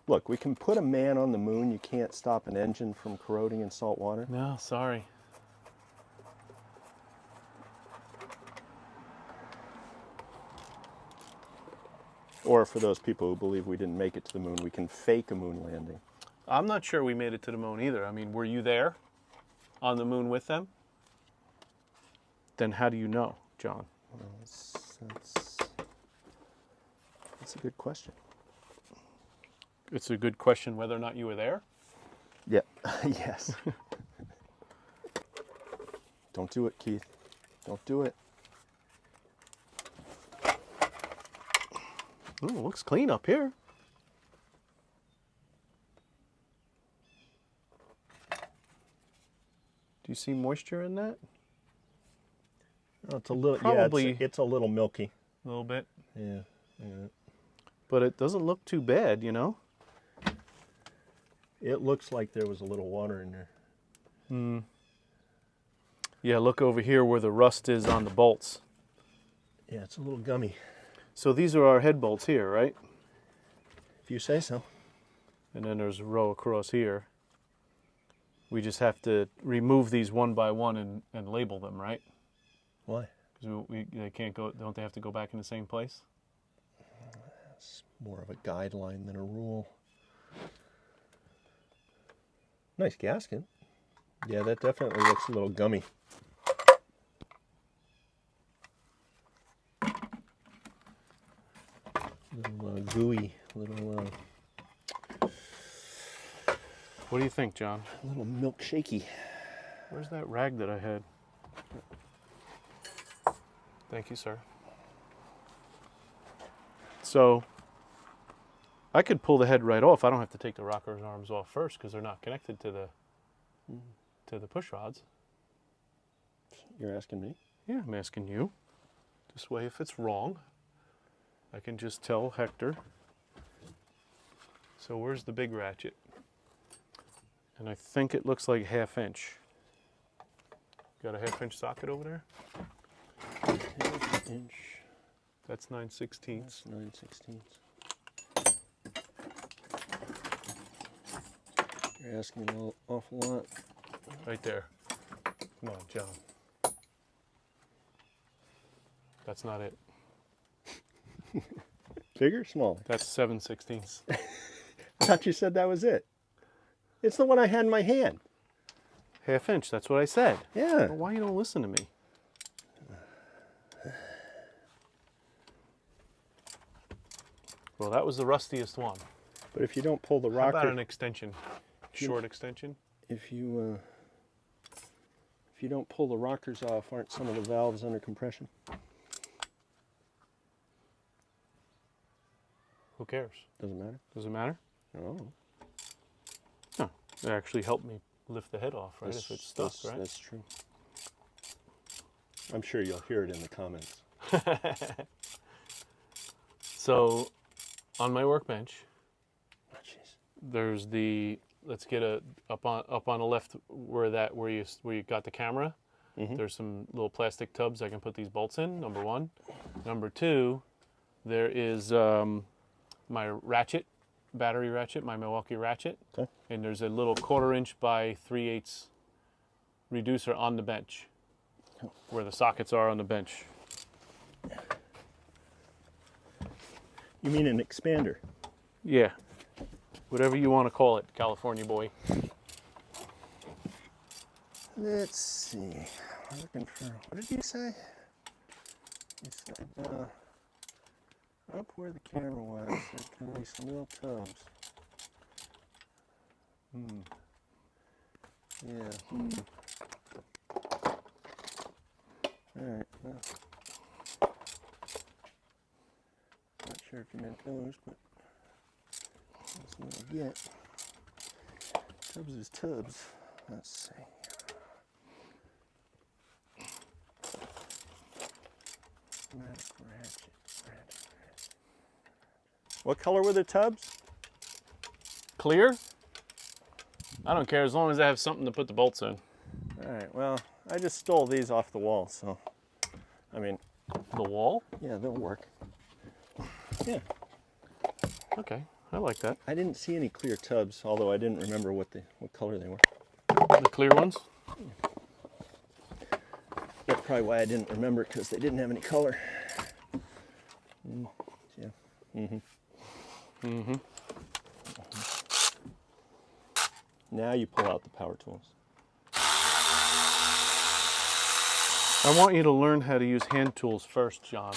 Look, we can put a man on the moon. You can't stop an engine from corroding in salt water. No, sorry. Or for those people who believe we didn't make it to the moon, we can fake a moon landing. I'm not sure we made it to the moon either. I mean, were you there on the moon with them? Then how do you know, John? Well, that's a good question. It's a good question whether or not you were there. Yeah, yes. Don't do it, Keith. Don't do it. Oh, it looks clean up here. Do you see moisture in that? Oh, it's a little, Probably- yeah, it's a little milky. A little bit. Yeah, yeah. But it doesn't look too bad, you know? It looks like there was a little water in there. Yeah, look over here where the rust is on the bolts. Yeah, it's a little gummy. So these are our head bolts here, right? If you say so. And then there's a row across here. We just have to remove these one by one and label them, right? Why? Because they can't go. Don't they have to go back in the same place? It's more of a guideline than a rule. Nice gasket. Yeah, that definitely looks a little gummy. Little gooey, little What do you think, John? little milkshakey. Where's that rag that I had? Thank you, sir. So, I could pull the head right off. I don't have to take the rocker's arms off first because they're not connected to the push rods. You're asking me? Yeah, I'm asking you. This way, if it's wrong, I can just tell Hector. So where's the big ratchet? And I think it looks like 1/2 inch. Got a 1/2 inch socket over there? 1/2 inch. That's 9/16. That's 9/16. You're asking an awful lot. Right there. Come on, John. That's not it. Bigger or smaller? That's 7/16. I thought you said that was it. It's the one I had in my hand. 1/2 inch, that's what I said. Yeah. Well, why you don't listen to me? Well, that was the rustiest one. But if you don't pull the How about rocker, an extension? Short extension? if you don't pull the rockers off, aren't some of the valves under compression? Who cares? Doesn't matter. Does it matter? Oh, No. It actually helped me lift the head off, right? If it's stuck, right? That's true. I'm sure you'll hear it in the comments. So, on my workbench, Oh, jeez. there's the, let's get up on the left where you got the camera. Mhm. There's some little plastic tubs I can put these bolts in, number one. Number two, there is my ratchet, battery ratchet, my Milwaukee ratchet. Okay. And there's a little 1/4 inch by 3/8 reducer on the bench where the sockets are on the bench. You mean an expander? Yeah, whatever you want to call it, California boy. Let's see. We're looking for, what did you say? You said up where the camera was, there's going to be some little tubs. Yeah. All right. Well, not sure if you meant those, but that's what I get. Tubs is tubs. Let's see. Ratchet. What color were the tubs? Clear? I don't care as long as I have something to put the bolts in. All right, well, I just stole these off the wall, so, I mean, The wall? yeah, they'll work. Yeah. Okay, I like that. I didn't see any clear tubs, although I didn't remember what color they were. The clear ones? That's probably why I didn't remember, because they didn't have any color. Yeah. Now you pull out the power tools. I want you to learn how to use hand tools first, John.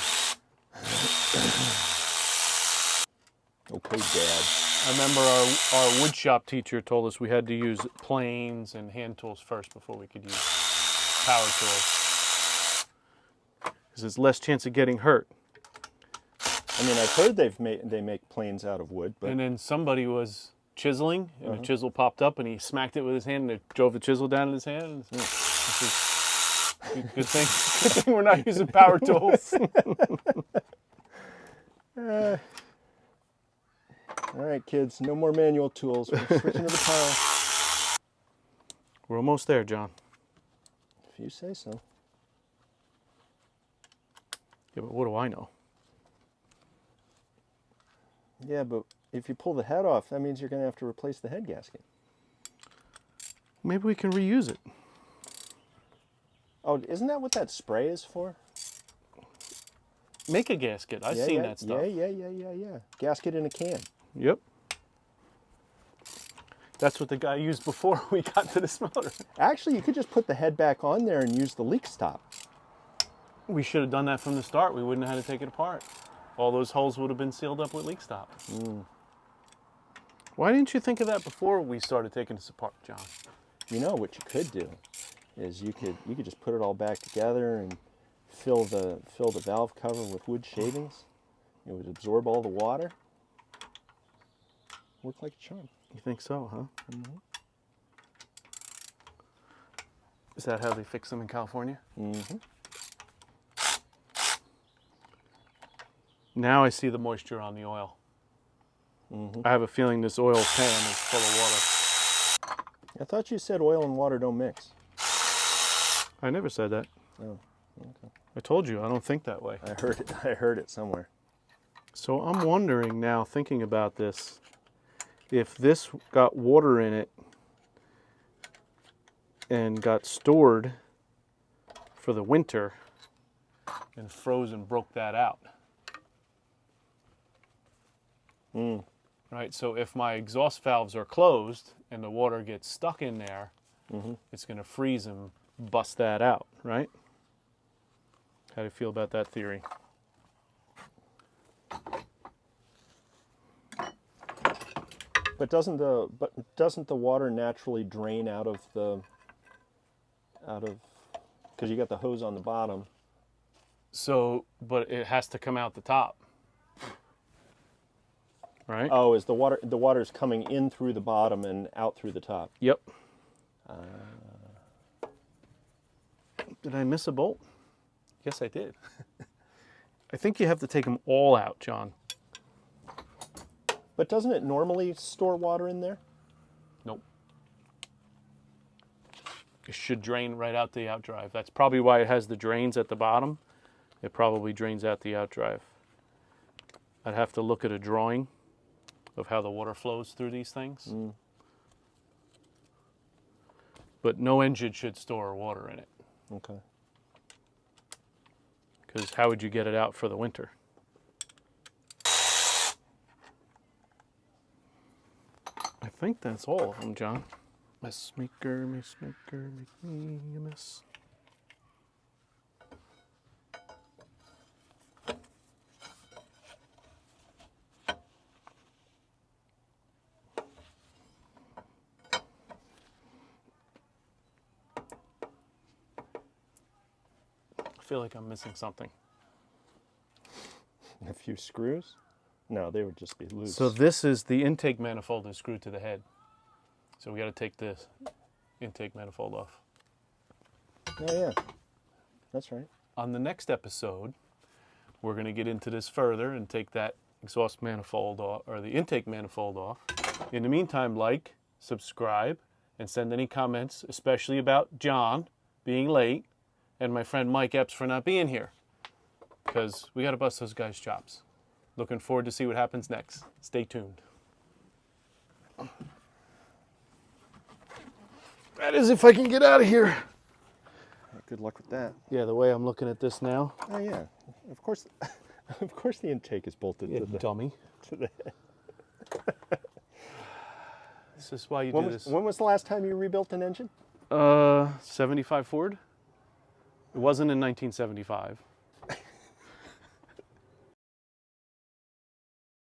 Okay, Dad. I remember our wood shop teacher told us we had to use planes and hand tools first before we could use power tools. Because there's less chance of getting hurt. I mean, I've heard they make planes out of wood, but And then somebody was chiseling, and a chisel popped up, and he smacked it with his hand, and it drove the chisel down in his hand. Good thing we're not using power tools. all right, kids, no more manual tools. We're switching to the power. We're almost there, John. If you say so. Yeah, but what do I know? Yeah, but if you pull the head off, that means you're going to have to replace the head gasket. Maybe we can reuse it. Oh, isn't that what that spray is for? Make a gasket. I've seen that stuff. Yeah. Gasket in a can. Yep. That's what the guy used before we got to this motor. Actually, you could just put the head back on there and use the leak stop. We should have done that from the start. We wouldn't have had to take it apart. All those holes would have been sealed up with leak stop. Why didn't you think of that before we started taking this apart, John? You know what you could do is you could just put it all back together and fill the valve cover with wood shavings. It would absorb all the water. Work like a charm. You think so, huh? Mm-hmm. Is that how they fix them in California? Mm-hmm. Now I see the moisture on the oil. I have a feeling this oil pan is full of water. I thought you said oil and water don't mix. I never said that. Oh, okay. I told you, I don't think that way. I heard it somewhere. So I'm wondering now, thinking about this, if this got water in it and got stored for the winter and froze and broke that out. Right, so if my exhaust valves are closed and the water gets stuck in there, it's going to freeze and bust that out, right? How do you feel about that theory? But doesn't the water naturally drain out of because you got the hose on the bottom. So, but it has to come out the top. Right? Oh, is the water's coming in through the bottom and out through the top? Yep. Did I miss a bolt? Yes, I did. I think you have to take them all out, John. But doesn't it normally store water in there? Nope. It should drain right out the outdrive. That's probably why it has the drains at the bottom. It probably drains out the outdrive. I'd have to look at a drawing of how the water flows through these things. But no engine should store water in it. Okay. Because how would you get it out for the winter? I think that's all of them, John. Mess maker, make me a mess. I feel like I'm missing something. A few screws? No, they would just be loose. So this is the intake manifold is screwed to the head. So we got to take this intake manifold off. Oh yeah, that's right. On the next episode, we're going to get into this further and take that exhaust manifold off, or the intake manifold off. In the meantime, like, subscribe, and send any comments, especially about John being late and my friend Mike Epps for not being here. Because we got to bust those guys' chops. Looking forward to see what happens next. Stay tuned. That is if I can get out of here. Good luck with that. Yeah, the way I'm looking at this now. Oh yeah, of course. Of course, the intake is bolted Yeah, to the dummy. to the. This is why you When do was, this. when was the last time you rebuilt an engine? 75 Ford. It wasn't in 1975.